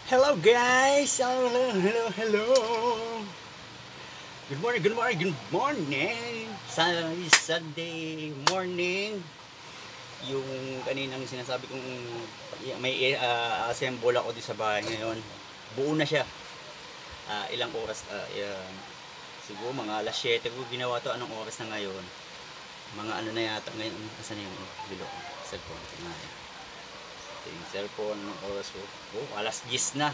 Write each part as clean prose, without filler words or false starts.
Hello guys! Hello! Good morning! Sunday morning. Yung kaninang sinasabi kong may assemble ako di sa bahay ngayon. Buo na siya. Ilang oras? Siguro mga alas 7 ko ginawa to. Anong oras na ngayon? Mga ano na yata ngayon. Asan na yung bilo? Cellphone. Yung cellphone, oras ko. Alas 10 na.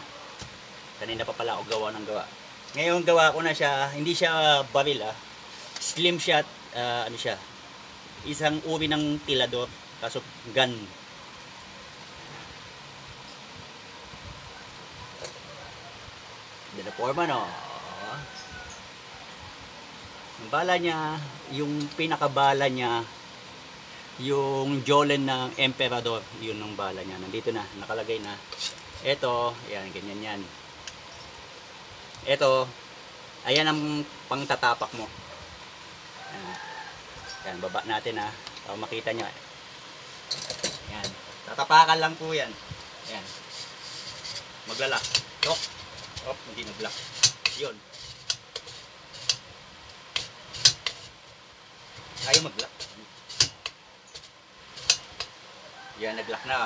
Kanina pa pala ako gawa ng gawa. Ngayon gawa ko na siya, hindi siya baril Slim shot, ano siya. Isang uri ng tilador, kaso gun. Dala forma no. Ang bala niya, yung pinakabala niya, yung Jolen ng Emperador, yun ang bala niya. Nandito na, nakalagay na. Ito, yan, ganyan yan. Ito, ayan ang pangtatapak mo. Yan, baba natin para makita nyo. Yan, tatapakan lang po yan. Yan. Maglalak. Hindi naglock. Yun. Ayaw maglock. Yan, nag-lock na.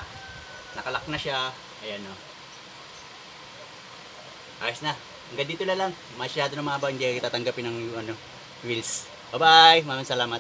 Nakalock na siya. Ayan o. Ayos na. Hanggang dito na lang. Masyado na mahaba. Hindi kita tanggapin ng wheels. Bye-bye. Maraming salamat.